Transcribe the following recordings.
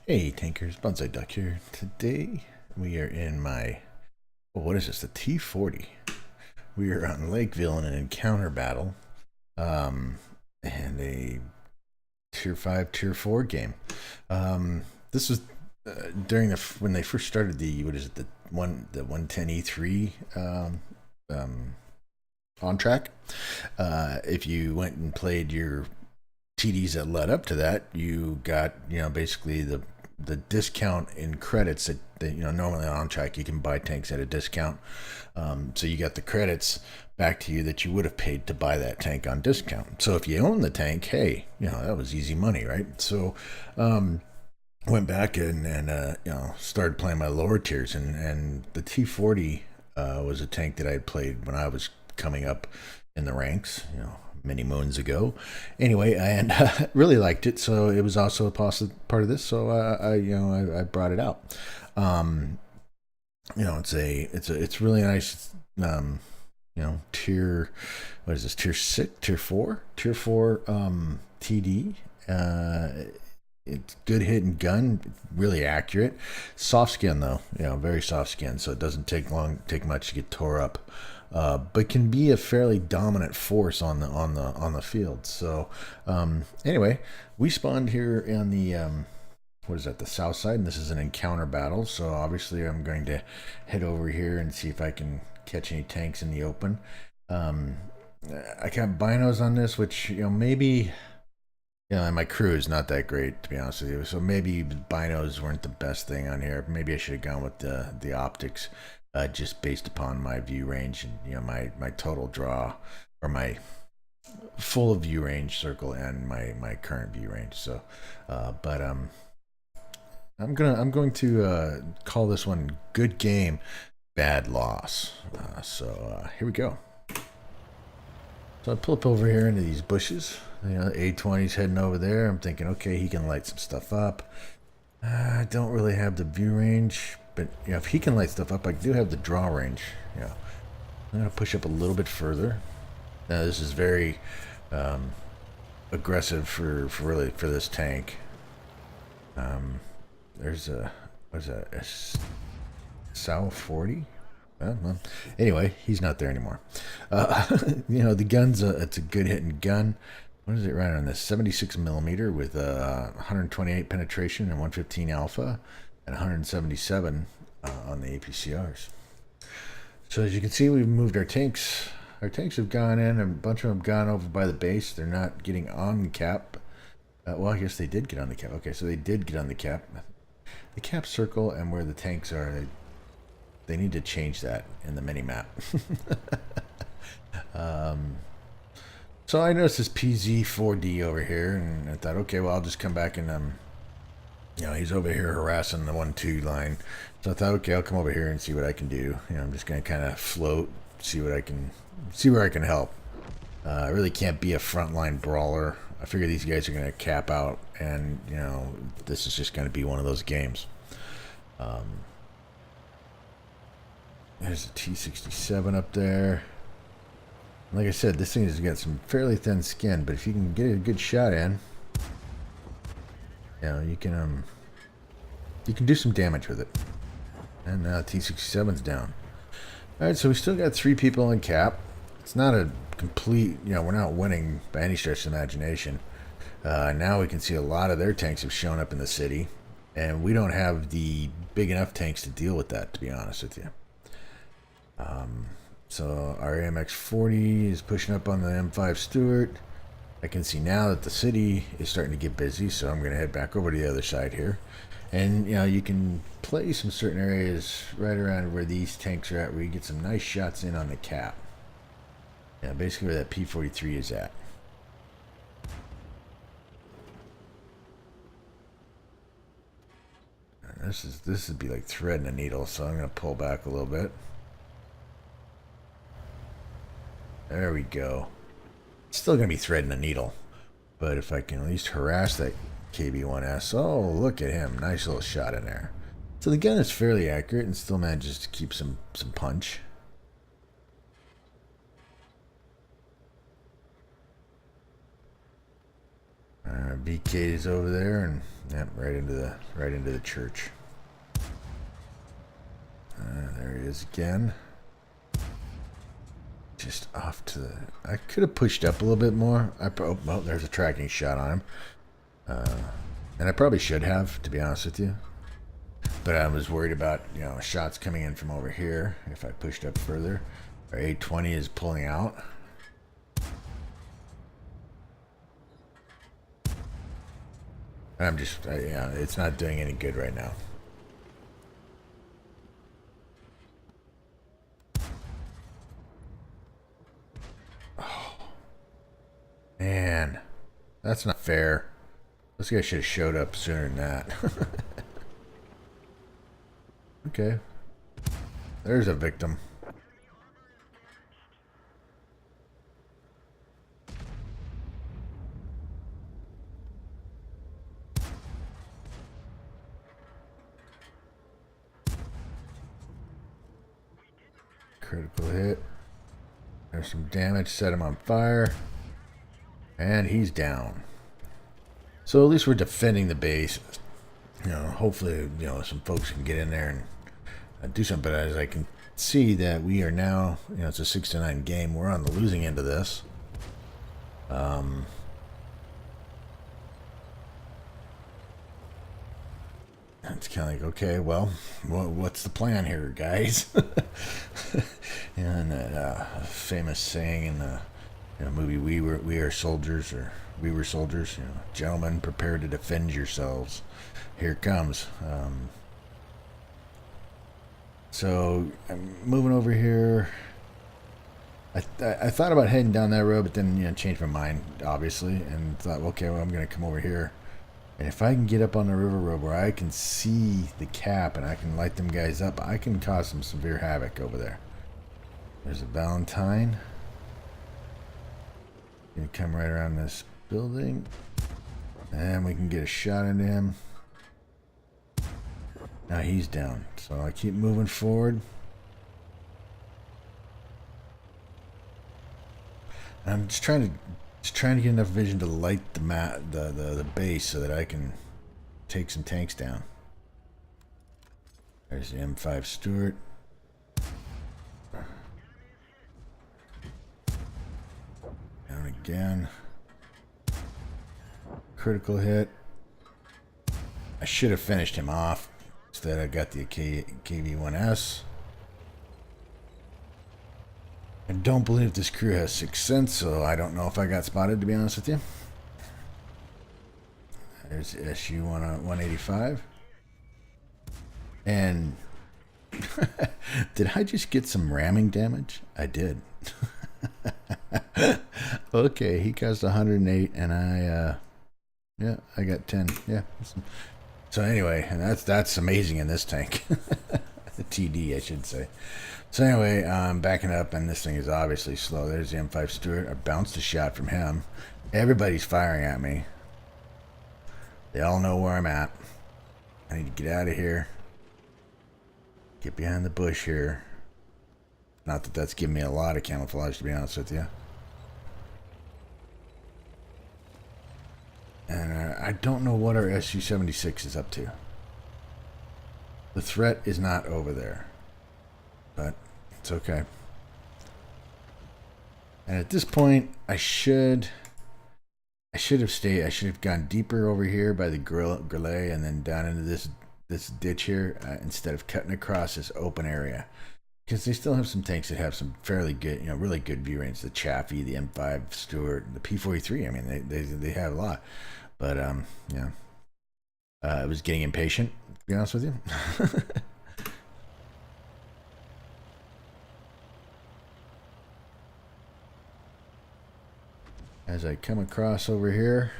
Hey tankers, Bonsai Duck here. Today we are in my, what is this, the T40. We are on Lakeville in an encounter battle, and a tier 5, tier 4 game. This was during when they first started the, what is it, the 110E3 on track. If you went and played your TDs that led up to that, you got, basically the discount in credits that normally on track you can buy tanks at a discount. So you got the credits back to you that you would have paid to buy that tank on discount. So if you own the tank, hey, that was easy money, right? So went back and started playing my lower tiers, and the T40 was a tank that I had played when I was coming up in the ranks, many moons ago. Anyway, and really liked it, so it was also a part of this. So I brought it out. It's really nice. Tier, what is this? Tier 6, tier 4 TD. It's good hit and gun, really accurate. Soft skin though, very soft skin, so it doesn't take much to get tore up. But can be a fairly dominant force on the field. So anyway, we spawned here on the what is that, the south side, and this is an encounter battle. So obviously I'm going to head over here and see if I can catch any tanks in the open. I got binos on this, which maybe. And my crew is not that great, to be honest with you. So maybe binos weren't the best thing on here. Maybe I should have gone with the optics, just based upon my view range and my total draw, or my full view range circle, and my current view range. So, but I'm going to call this one good game, bad loss. So here we go. So I pull up over here into these bushes. A20's heading over there. I'm thinking, okay, he can light some stuff up. I don't really have the view range, but if he can light stuff up, I do have the draw range. I'm gonna push up a little bit further. Now this is very aggressive for this tank. There's a, what is that? A Sow 40. Well, anyway, he's not there anymore. The gun's it's a good hitting gun. What is it running on this? 76 millimeter with 128 penetration and 115 alpha, and 177 on the APCRs. So as you can see, we've moved our tanks. Our tanks have gone in, and a bunch of them have gone over by the base. They're not getting on the cap. Well, I guess they did get on the cap. Okay, so they did get on the cap. The cap circle and where the tanks are, they need to change that in the mini map. So I noticed this PZ4D over here, and I thought, okay, well, I'll just come back and he's over here harassing the 1-2 line. So I thought, okay, I'll come over here and see what I can do. I'm just gonna kind of float, see where I can help. I really can't be a frontline brawler. I figure these guys are gonna cap out, and this is just gonna be one of those games. There's a T67 up there. Like I said, this thing has got some fairly thin skin, but if you can get a good shot in, you can do some damage with it. And now T67's down. All right, so we still got 3 people in cap. It's not a complete, we're not winning by any stretch of the imagination. Now we can see a lot of their tanks have shown up in the city, and we don't have the big enough tanks to deal with that, to be honest with you. So our AMX-40 is pushing up on the M5 Stuart. I can see now that the city is starting to get busy, so I'm going to head back over to the other side here. And, you can play some certain areas right around where these tanks are at, where you get some nice shots in on the cap. Basically where that P43 is at. And this would be like threading a needle, so I'm going to pull back a little bit. There we go. It's still going to be threading a needle. But if I can at least harass that KB1S. Oh, look at him. Nice little shot in there. So the gun is fairly accurate and still manages to keep some punch. BK is over there, and yep, right into the church. There he is again. Just off to the. I could have pushed up a little bit more. Oh, there's a tracking shot on him, and I probably should have, to be honest with you. But I was worried about shots coming in from over here. If I pushed up further, our 820 is pulling out. I'm just, it's not doing any good right now. Oh, man, that's not fair. This guy should have showed up sooner than that. Okay, there's a victim. Critical hit. There's some damage, set him on fire. And he's down. So at least we're defending the base. Hopefully, some folks can get in there and do something. But as I can see that we are now, it's a 6-9 game. We're on the losing end of this. It's kind of like, okay, well, what's the plan here, guys? And that famous saying in the movie, we were soldiers, or we were soldiers. Gentlemen, prepare to defend yourselves. Here it comes. So I'm moving over here. I thought about heading down that road, but then changed my mind, obviously, and thought, okay, well, I'm gonna come over here. And if I can get up on the river road where I can see the cap and I can light them guys up, I can cause some severe havoc over there. There's a Valentine. Gonna come right around this building. And we can get a shot into him. Now he's down. So I keep moving forward. I'm just trying to get enough vision to light the base so that I can take some tanks down. There's the M5 Stuart. Down again. Critical hit. I should have finished him off. Instead I got the KV-1S. I don't believe this crew has sixth sense, so I don't know if I got spotted, to be honest with you. There's SU-185. And did I just get some ramming damage? I did. Okay, he caused 108, and I got 10. Yeah. So anyway, and that's amazing in this tank. The TD, I should say. So anyway, I'm backing up, and this thing is obviously slow. There's the M5 Stuart. I bounced a shot from him. Everybody's firing at me. They all know where I'm at. I need to get out of here. Get behind the bush here. Not that that's giving me a lot of camouflage, to be honest with you. And I don't know what our SU-76 is up to. The threat is not over there. But it's okay. And at this point, I should have stayed. I should have gone deeper over here by the grillet and then down into this ditch here instead of cutting across this open area. Because they still have some tanks that have some fairly good, really good view range. The Chaffee, the M5 Stuart, the P43. I mean, they have a lot. But I was getting impatient, to be honest with you. As I come across over here,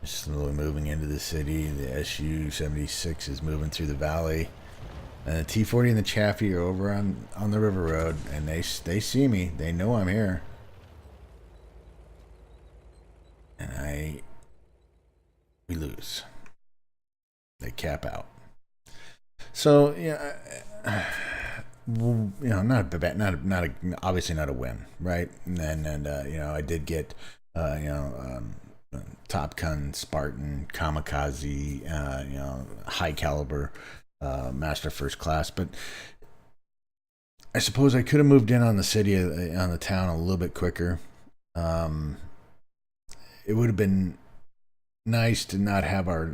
slowly moving into the city. The SU-76 is moving through the valley, and the T40 and the Chaffee are over on the river road, and they see me. They know I'm here, and we lose. They cap out. So yeah. not a bad, obviously not a win, right? And I did get, Top Gun, Spartan, Kamikaze, high caliber, Master First Class. But I suppose I could have moved in on the city, on the town a little bit quicker. Um, it would have been nice to not have our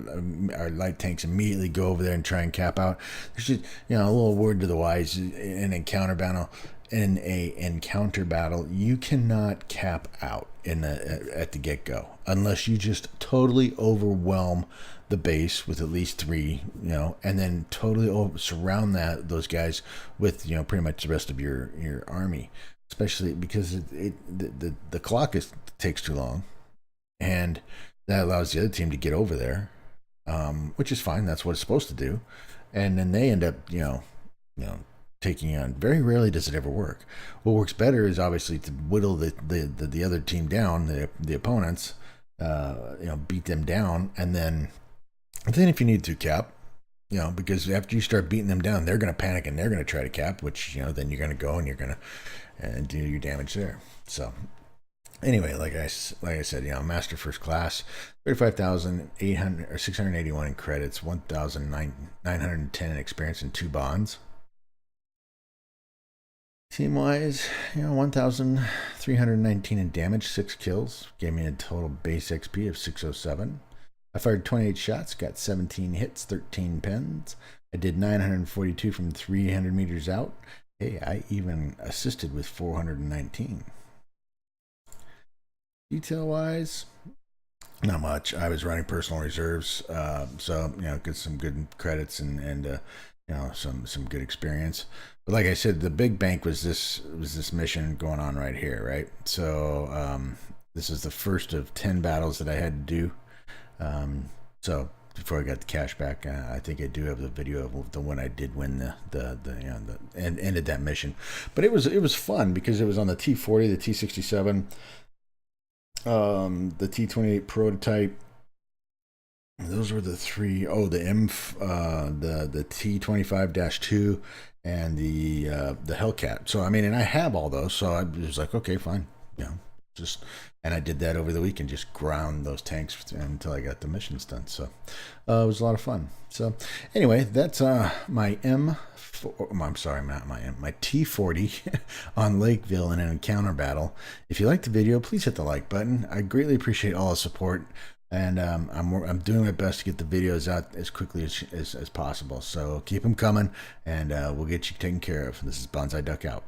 light tanks immediately go over there and try and cap out. There's just a little word to the wise: in a encounter battle, you cannot cap out at the get go unless you just totally overwhelm the base with at least three, and then totally surround those guys with pretty much the rest of your army, especially because the clock takes too long, and that allows the other team to get over there, which is fine. That's what it's supposed to do. And then they end up, taking on. Very rarely does it ever work. What works better is obviously to whittle the other team down, the opponents, beat them down, and then if you need to cap, because after you start beating them down, they're going to panic and they're going to try to cap, which then you're going to go and you're going to do your damage there. So. Anyway, like I said, Master First Class, 35,800 or 681 in credits, 1,910 in experience, and 2 bonds. Team wise, 1,319 in damage, 6 kills, gave me a total base XP of 607. I fired 28 shots, got 17 hits, 13 pens. I did 942 from 300 meters out. Hey, I even assisted with 419. Detail wise, not much. I was running personal reserves, so get some good credits and some good experience. But like I said, the big bank was this mission going on right here, right? So this is the first of 10 battles that I had to do. So before I got the cash back, I think I do have the video of the one I did win and ended that mission. But it was fun because it was on the T40, the T67. The T28 prototype. Those were the three. Oh, the the T25-2 and the Hellcat. So and I have all those. So I was like, okay, fine, and I did that over the weekend, just ground those tanks until I got the missions done. So it was a lot of fun. So anyway, that's my my T40 on Lakeville in an encounter battle. If you liked the video, please hit the like button. I greatly appreciate all the support, and I'm doing my best to get the videos out as quickly as possible. So keep them coming, and we'll get you taken care of. This is Bonsai Duck out.